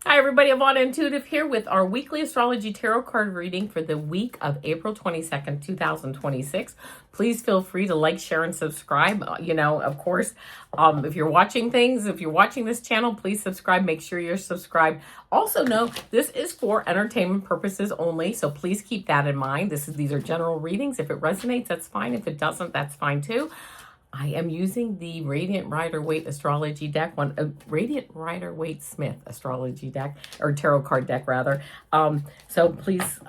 Hi everybody, Avana Intuitive here with our weekly astrology tarot card reading for the week of April 22nd, 2026. Please feel free to like, share, and subscribe. Of course, if you're watching this channel, please subscribe. Make sure you're subscribed. Also know this is for entertainment purposes only, so please keep that in mind. These are general readings. If it resonates, that's fine. If it doesn't, that's fine too. I am using the Radiant Rider Waite astrology deck, Radiant Rider Waite Smith astrology deck, or tarot card deck rather. So please,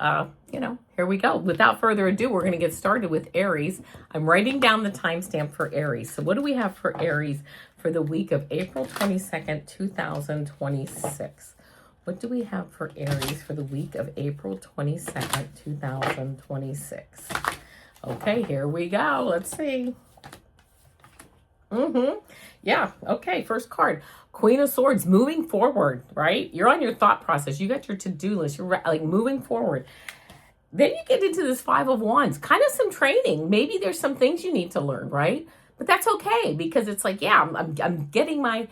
here we go. Without further ado, we're going to get started with Aries. I'm writing down the timestamp for Aries. So what do we have for Aries for the week of April 22nd, 2026? What do we have for Aries for the week of April 22nd, 2026? Okay, here we go. Let's see. Yeah. Okay. First card, Queen of Swords, moving forward, right? You're on your thought process. You got your to-do list. You're like moving forward. Then you get into this Five of Wands, kind of some training. Maybe there's some things you need to learn, right? But that's okay because it's like, yeah, I'm getting my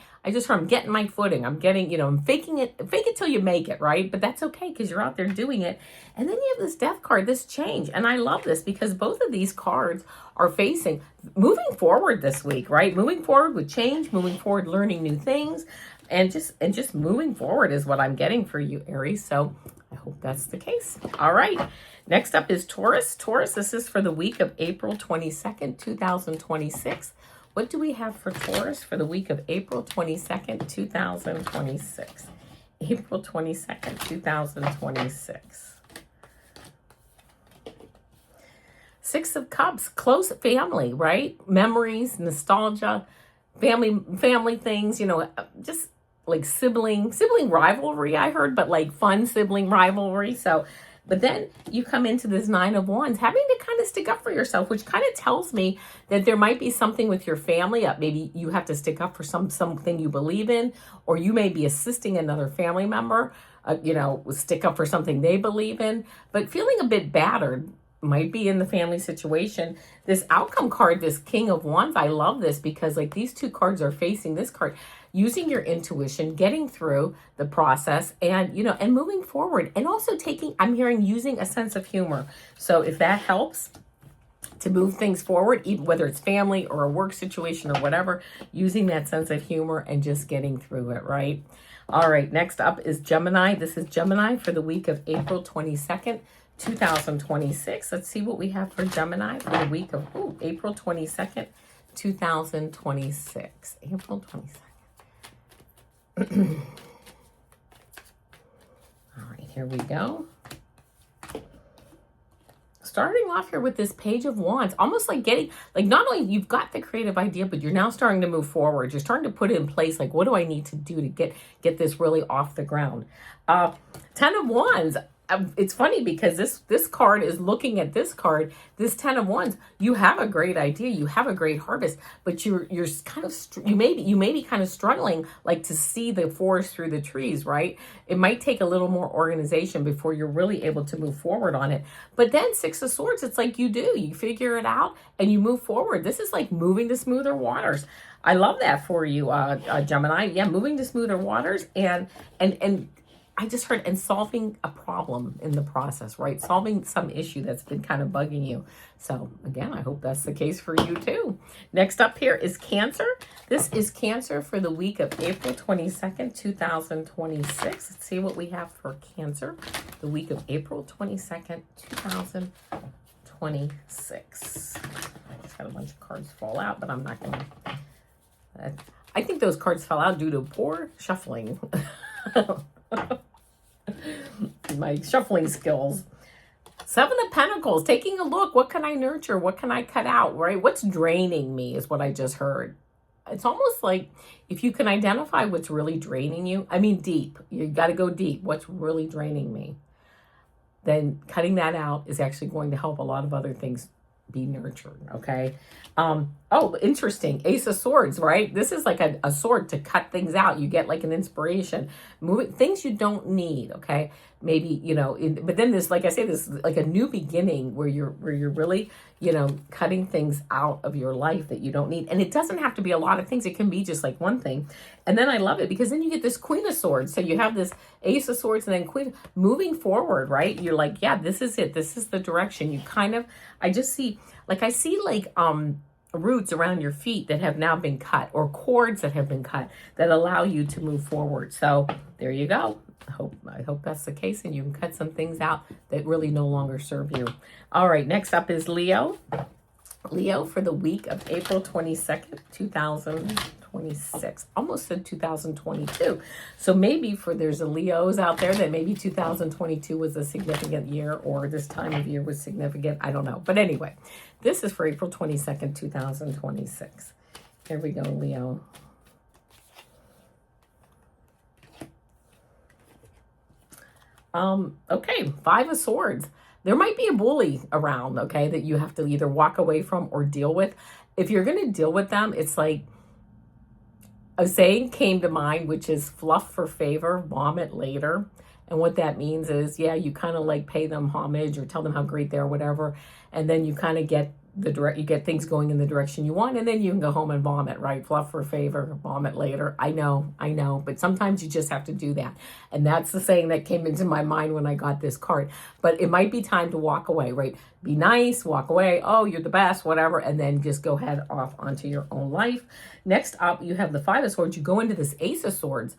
footing. I'm getting, I'm faking it. Fake it till you make it, right? But that's okay because you're out there doing it. And then you have this Death card, this change. And I love this because both of these cards are facing moving forward this week, right? Moving forward with change, moving forward, learning new things, and just moving forward is what I'm getting for you, Aries. So I hope that's the case. All right. Next up is Taurus. Taurus, this is for the week of April 22nd, 2026. What do we have for Taurus for the week of April 22nd, 2026? April 22nd, 2026. Six of Cups, close family, right? Memories, nostalgia, family things, just like sibling rivalry, I heard, but like fun sibling rivalry. But then you come into this Nine of Wands, having to kind of stick up for yourself, which kind of tells me that there might be something with your family. Maybe you have to stick up for something you believe in, or you may be assisting another family member, stick up for something they believe in, but feeling a bit battered. Might be in the family situation. This outcome card, this King of Wands, I love this because like these two cards are facing this card, using your intuition, getting through the process and, and moving forward, and also I'm hearing using a sense of humor. So if that helps to move things forward, even whether it's family or a work situation or whatever, using that sense of humor and just getting through it, right? All right, next up is Gemini. This is Gemini for the week of April 22nd, 2026. Let's see what we have for Gemini for the week of April 22nd, 2026. April 22nd. All right, here we go. Starting off here with this Page of Wands, almost like not only you've got the creative idea, but you're now starting to move forward. You're starting to put it in place. Like, what do I need to do to get this really off the ground? 10 of Wands. It's funny because this card is looking at this card, this 10 of Wands. You have a great idea, you have a great harvest, but you're kind of you may be kind of struggling like to see the forest through the trees, right? It might take a little more organization before you're really able to move forward on it. But then Six of Swords, it's like you figure it out and you move forward. This is like moving to smoother waters. I love that for you, Gemini. Yeah, moving to smoother waters and I just heard, and solving a problem in the process, right? Solving some issue that's been kind of bugging you. So again, I hope that's the case for you too. Next up here is Cancer. This is Cancer for the week of April 22nd, 2026. Let's see what we have for Cancer, the week of April 22nd, 2026. I just had a bunch of cards fall out, but I'm not going to. I think those cards fell out due to poor shuffling. My shuffling skills. Seven of Pentacles, taking a look. What can I nurture? What can I cut out, right? What's draining me is what I just heard. It's almost like if you can identify what's really draining you, deep. You got to go deep. What's really draining me? Then cutting that out is actually going to help a lot of other things be nurtured, okay? Interesting. Ace of Swords, right? This is like a sword to cut things out. You get like an inspiration. Moving things you don't need, okay? Maybe, but then this, like I say, this is like a new beginning where you're really, you know, cutting things out of your life that you don't need. And it doesn't have to be a lot of things. It can be just like one thing. And then I love it because then you get this Queen of Swords. So you have this Ace of Swords and then Queen moving forward, right? You're like, yeah, this is it. This is the direction. You kind of, I just see, like, I see like, roots around your feet that have now been cut, or cords that have been cut that allow you to move forward. So there you go. I hope that's the case, and you can cut some things out that really no longer serve you. All right, next up is Leo. Leo for the week of April 22nd, 2026. Almost said 2022. So maybe there's a Leos out there that maybe 2022 was a significant year, or this time of year was significant. I don't know. But anyway, this is for April 22nd, 2026. Here we go, Leo. Okay, Five of Swords. There might be a bully around, okay, that you have to either walk away from or deal with. If you're going to deal with them, it's like a saying came to mind, which is fluff for favor, vomit later. And what that means is, yeah, you kind of like pay them homage or tell them how great they are, whatever. And then you kind of get you get things going in the direction you want, and then you can go home and vomit, right? Fluff for favor, vomit later. I know, but sometimes you just have to do that. And that's the saying that came into my mind when I got this card. But it might be time to walk away, right? Be nice, walk away. Oh, you're the best, whatever. And then just go head off onto your own life. Next up, you have the Five of Swords. You go into this Ace of Swords.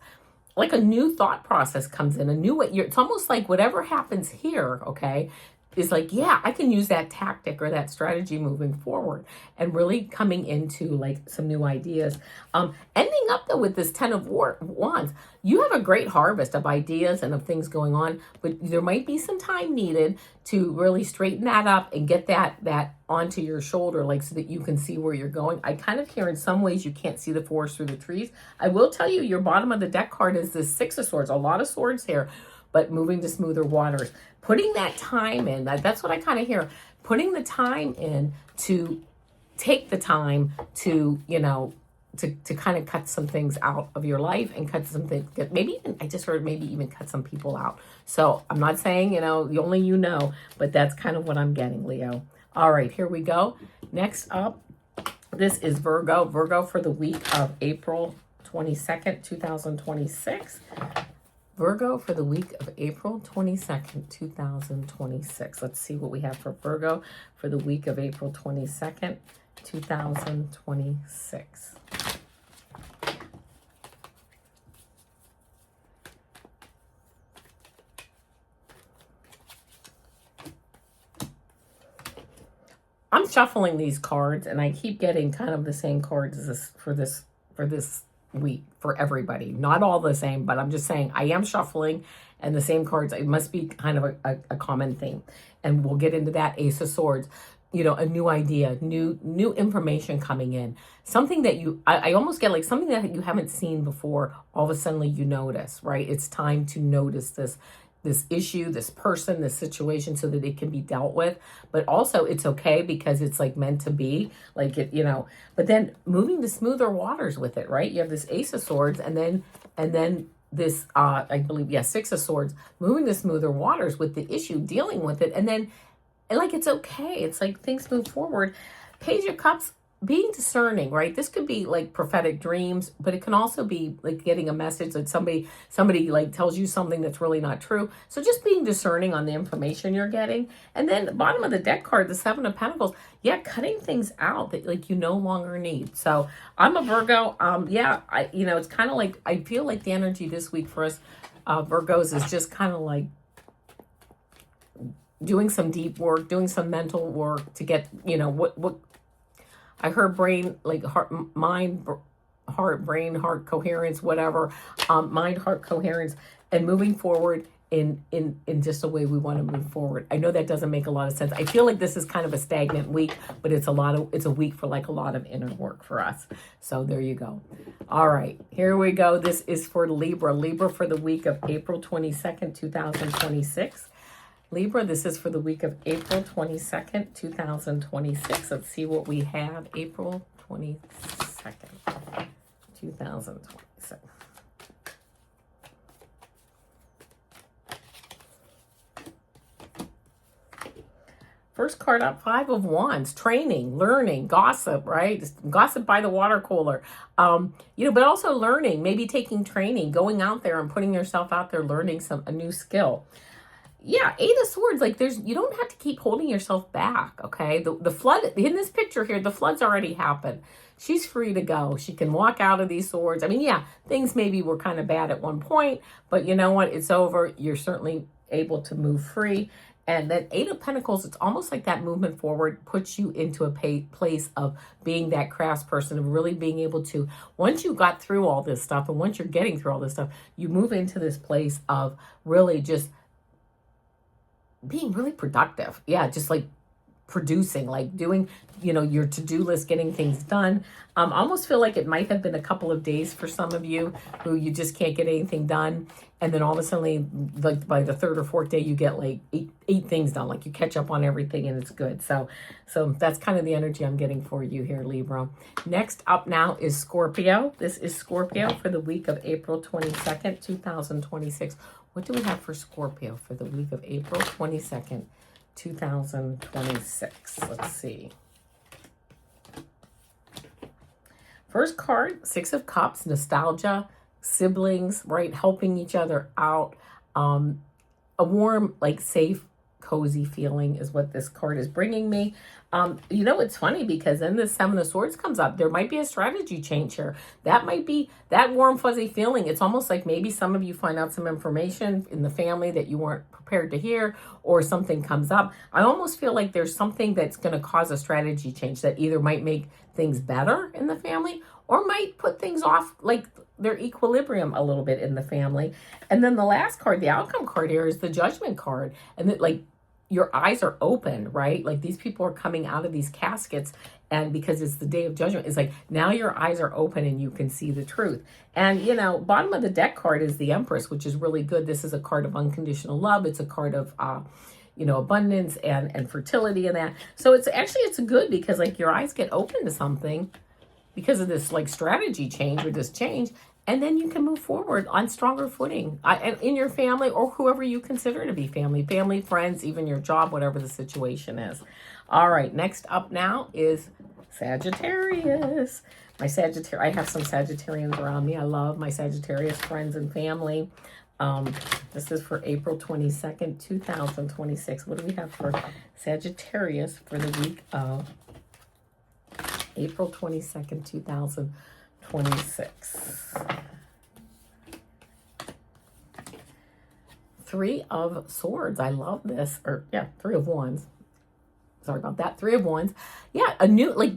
Like a new thought process comes in, a new way. It's almost like whatever happens here, okay, is like, yeah, I can use that tactic or that strategy moving forward, and really coming into like some new ideas. Ending up though with this Ten of Wands, you have a great harvest of ideas and of things going on, but there might be some time needed to really straighten that up and get that onto your shoulder, like so that you can see where you're going. I kind of hear in some ways you can't see the forest through the trees. I will tell you, your bottom of the deck card is the Six of Swords, a lot of swords here, but moving to smoother waters. Putting that time in, that's what I kind of hear. Putting the time in to take the time to, you know, to kind of cut some things out of your life and cut some things, maybe even, I just heard maybe even cut some people out. So I'm not saying, you know, only you know, but that's kind of what I'm getting, Leo. All right, here we go. Next up, this is Virgo. Virgo for the week of April 22nd, 2026. Virgo for the week of April 22nd, 2026. Let's see what we have for Virgo for the week of April 22nd, 2026. I'm shuffling these cards and I keep getting kind of the same cards as for this week for everybody. Not all the same, but I'm just saying I am shuffling and the same cards. It must be kind of a common theme. And we'll get into that. Ace of Swords, you know, a new idea, new information coming in. Something that I almost get like something that you haven't seen before. All of a sudden you notice, right? It's time to notice this issue, this person, this situation, so that it can be dealt with. But also it's okay because it's like meant to be, like it, you know, but then moving to smoother waters with it, right? You have this Ace of Swords and then this, I believe, yeah, Six of Swords, moving to smoother waters with the issue, dealing with it. And then like, it's okay. It's like things move forward. Page of Cups, being discerning, right? This could be like prophetic dreams, but it can also be like getting a message that somebody like tells you something that's really not true. So just being discerning on the information you're getting. And then the bottom of the deck card, the Seven of Pentacles, yeah, cutting things out that like you no longer need. So I'm a Virgo. Yeah, you know, it's kind of like, I feel like the energy this week for us Virgos is just kind of like doing some deep work, doing some mental work to get, you know, what I heard brain, like heart, mind, heart, brain, heart coherence, whatever, mind, heart coherence, and moving forward in just a way we want to move forward. I know that doesn't make a lot of sense. I feel like this is kind of a stagnant week, but it's a week for like a lot of inner work for us. So there you go. All right, here we go. This is for Libra. Libra for the week of April 22nd, 2026. Libra, this is for the week of April 22nd, 2026. Let's see what we have. April 22nd, 2026. First card up, Five of Wands, training, learning, gossip, right? Gossip by the water cooler. But also learning, maybe taking training, going out there and putting yourself out there, learning a new skill. Yeah, Eight of Swords, like you don't have to keep holding yourself back, okay? The flood, in this picture here, the flood's already happened. She's free to go. She can walk out of these swords. I mean, yeah, things maybe were kind of bad at one point, but you know what? It's over. You're certainly able to move free. And that Eight of Pentacles, it's almost like that movement forward puts you into a place of being that craftsperson, of really being able to, once you got through all this stuff, and once you're getting through all this stuff, you move into this place of really just being really productive. Yeah, just like producing, like doing, your to-do list, getting things done. I almost feel like it might have been a couple of days for some of you who you just can't get anything done. And then all of a sudden, like by the third or fourth day, you get like eight things done. Like you catch up on everything and it's good. So that's kind of the energy I'm getting for you here, Libra. Next up now is Scorpio. This is Scorpio for the week of April 22nd, 2026. What do we have for Scorpio for the week of April 22nd, 2026? Let's see. First card, Six of Cups, nostalgia, siblings, right? Helping each other out. A warm, like safe, cozy feeling is what this card is bringing me. It's funny because then the Seven of Swords comes up. There might be a strategy change here. That might be that warm, fuzzy feeling. It's almost like maybe some of you find out some information in the family that you weren't prepared to hear, or something comes up. I almost feel like there's something that's going to cause a strategy change that either might make things better in the family or might put things off, like their equilibrium a little bit in the family. And then the last card, the outcome card here, is the Judgment card. And that, like, your eyes are open, right? Like these people are coming out of these caskets, and because it's the day of judgment, it's like now your eyes are open and you can see the truth. And, bottom of the deck card is the Empress, which is really good. This is a card of unconditional love. It's a card of, abundance and fertility and that. So it's good because like your eyes get open to something because of this like strategy change or this change. And then you can move forward on stronger footing in your family or whoever you consider to be family, friends, even your job, whatever the situation is. All right, next up now is Sagittarius. I have some Sagittarians around me. I love my Sagittarius friends and family. This is for April 22nd, 2026. What do we have for Sagittarius for the week of April 22nd, 2026? Three of Swords. I love this. Three of Wands. Sorry about that. Three of Wands. Yeah, a new, like,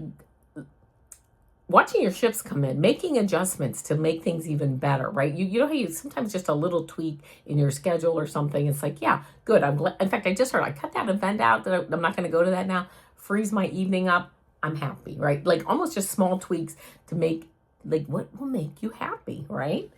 watching your ships come in, making adjustments to make things even better, right? You know how you sometimes just a little tweak in your schedule or something. It's like, yeah, good. In fact, I just heard I cut that event out. I'm not going to go to that now. Freeze my evening up. I'm happy, right? Like almost just small tweaks to make, like, what will make you happy, right?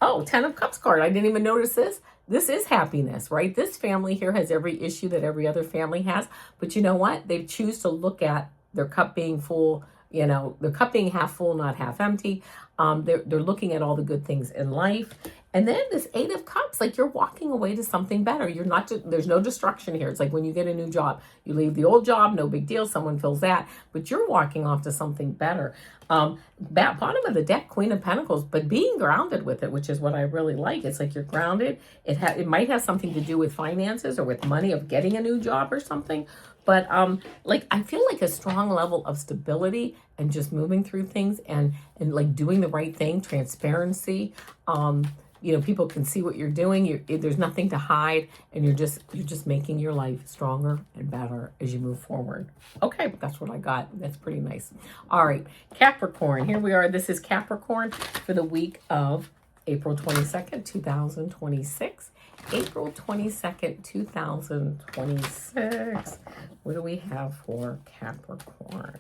Oh, Ten of Cups card. I didn't even notice this. This is happiness, right? This family here has every issue that every other family has. But you know what? They choose to look at their cup being full, the cup being half full, not half empty. They're looking at all the good things in life. And then this Eight of Cups, like you're walking away to something better. There's no destruction here. It's like when you get a new job, you leave the old job, no big deal. Someone fills that, but you're walking off to something better. Bottom of the deck, Queen of Pentacles, but being grounded with it, which is what I really like. It's like you're grounded. It might have something to do with finances or with money of getting a new job or something. But I feel like a strong level of stability and just moving through things and like doing the right thing, transparency. People can see what you're doing. There's nothing to hide, and you're just making your life stronger and better as you move forward. Okay, that's what I got. That's pretty nice. All right, Capricorn. Here we are. This is Capricorn for the week of April 22nd, 2026. April 22nd, 2026. What do we have for Capricorn?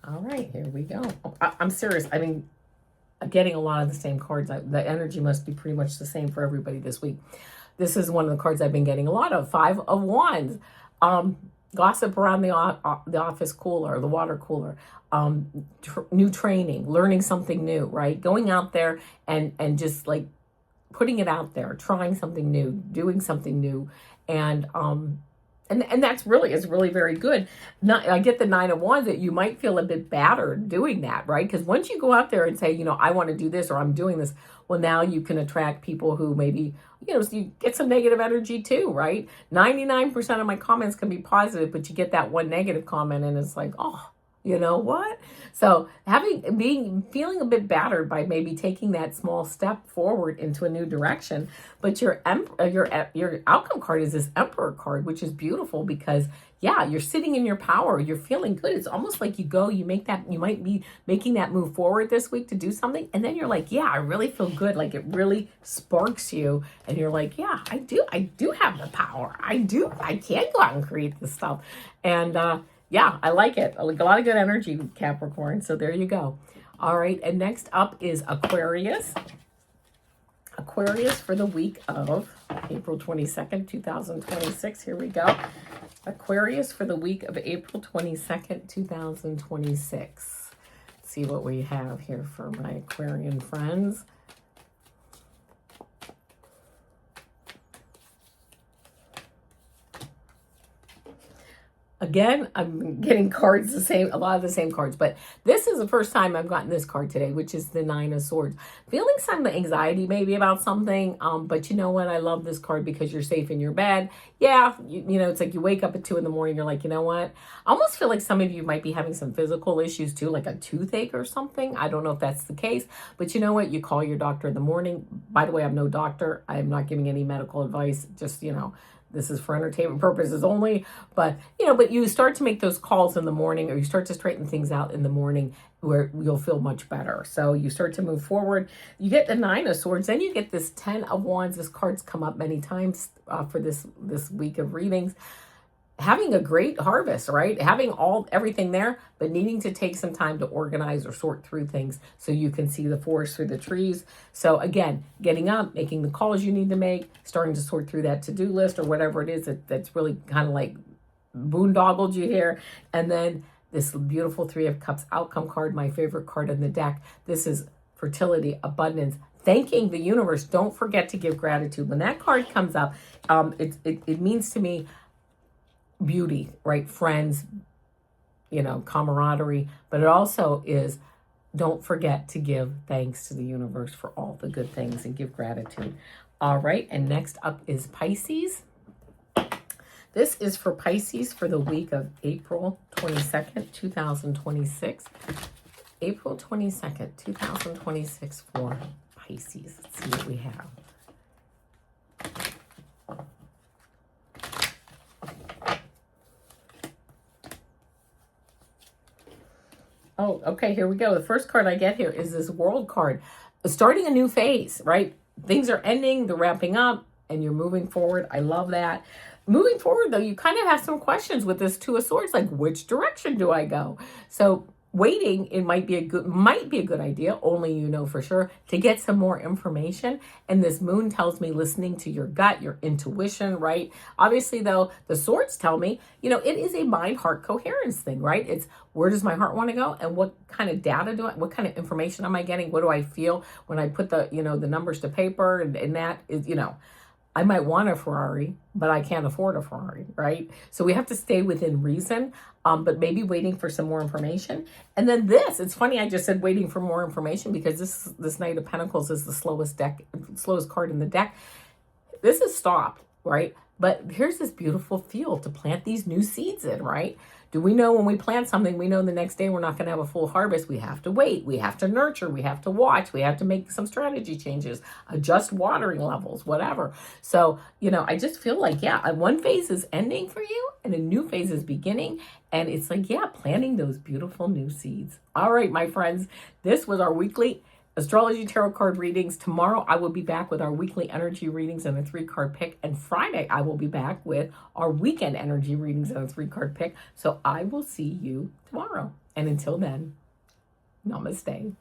All right, here we go. I'm serious. I mean, I'm getting a lot of the same cards. The energy must be pretty much the same for everybody this week. This is one of the cards I've been getting a lot of. Five of Wands. Gossip around the office cooler, the water cooler. New training, learning something new, right? Going out there and just like putting it out there, trying something new, doing something new. And that's really, is really very good. I get the 9 of Wands that you might feel a bit battered doing that, right? Because once you go out there and say, you know, I want to do this, or I'm doing this, well, now you can attract people who maybe, you know, so you get some negative energy too, right? 99% of my comments can be positive, but you get that one negative comment and it's like, oh, you know what? So feeling a bit battered by maybe taking that small step forward into a new direction. But your outcome card is this Emperor card, which is beautiful because, yeah, you're sitting in your power. You're feeling good. It's almost like you might be making that move forward this week to do something. And then you're like, yeah, I really feel good. Like it really sparks you. And you're like, yeah, I do have the power. I can go out and create this stuff. And, yeah, I like it. A lot of good energy, Capricorn. So there you go. All right. And next up is Aquarius. Aquarius for the week of April 22nd, 2026. Here we go. Aquarius for the week of April 22nd, 2026. Let's see what we have here for my Aquarian friends. Again, I'm getting cards a lot of the same cards, but this is the first time I've gotten this card today, which is the 9 of Swords. Feeling some anxiety maybe about something, but you know what? I love this card because you're safe in your bed. Yeah, you know, it's like you wake up at 2 in the morning, you're like, you know what? I almost feel like some of you might be having some physical issues too, like a toothache or something. I don't know if that's the case, but you know what? You call your doctor in the morning. By the way, I'm no doctor. I am not giving any medical advice, just, you know, this is for entertainment purposes only, but you start to make those calls in the morning, or you start to straighten things out in the morning where you'll feel much better. So you start to move forward. You get the 9 of Swords, then you get this 10 of Wands. This card's come up many times for this week of readings. Having a great harvest, right? Having everything there, but needing to take some time to organize or sort through things so you can see the forest through the trees. So again, getting up, making the calls you need to make, starting to sort through that to-do list or whatever it is that's really kind of like boondoggled you here. And then this beautiful 3 of Cups outcome card, my favorite card in the deck. This is fertility, abundance, thanking the universe. Don't forget to give gratitude. When that card comes up, it means to me beauty, right? Friends, you know, camaraderie, but it also is, don't forget to give thanks to the universe for all the good things and give gratitude. All right. And next up is Pisces. This is for Pisces for the week of April 22nd, 2026. April 22nd, 2026 for Pisces. Let's see what we have. Oh, okay, here we go. The first card I get here is this World card. Starting a new phase, right? Things are ending, they're wrapping up, and you're moving forward. I love that. Moving forward, though, you kind of have some questions with this 2 of Swords, like which direction do I go? So waiting, it might be a good idea, only you know for sure, to get some more information. And this moon tells me listening to your gut, your intuition, right? Obviously, though, the swords tell me, you know, it is a mind-heart coherence thing, right? It's where does my heart want to go, and what kind of data what kind of information am I getting? What do I feel when I put the, you know, the numbers to paper, and that is, you know, I might want a Ferrari, but I can't afford a Ferrari, right? So we have to stay within reason, but maybe waiting for some more information. And then it's funny, I just said waiting for more information because this Knight of Pentacles is the slowest card in the deck. This is stop, right? But here's this beautiful field to plant these new seeds in, right? Do we know when we plant something, we know the next day we're not going to have a full harvest? We have to wait. We have to nurture. We have to watch. We have to make some strategy changes, adjust watering levels, whatever. So, you know, I just feel like, yeah, one phase is ending for you and a new phase is beginning. And it's like, yeah, planting those beautiful new seeds. All right, my friends, this was our weekly Astrology Tarot card readings. Tomorrow, I will be back with our weekly energy readings and a 3-card pick. And Friday, I will be back with our weekend energy readings and a 3-card pick. So I will see you tomorrow. And until then, namaste.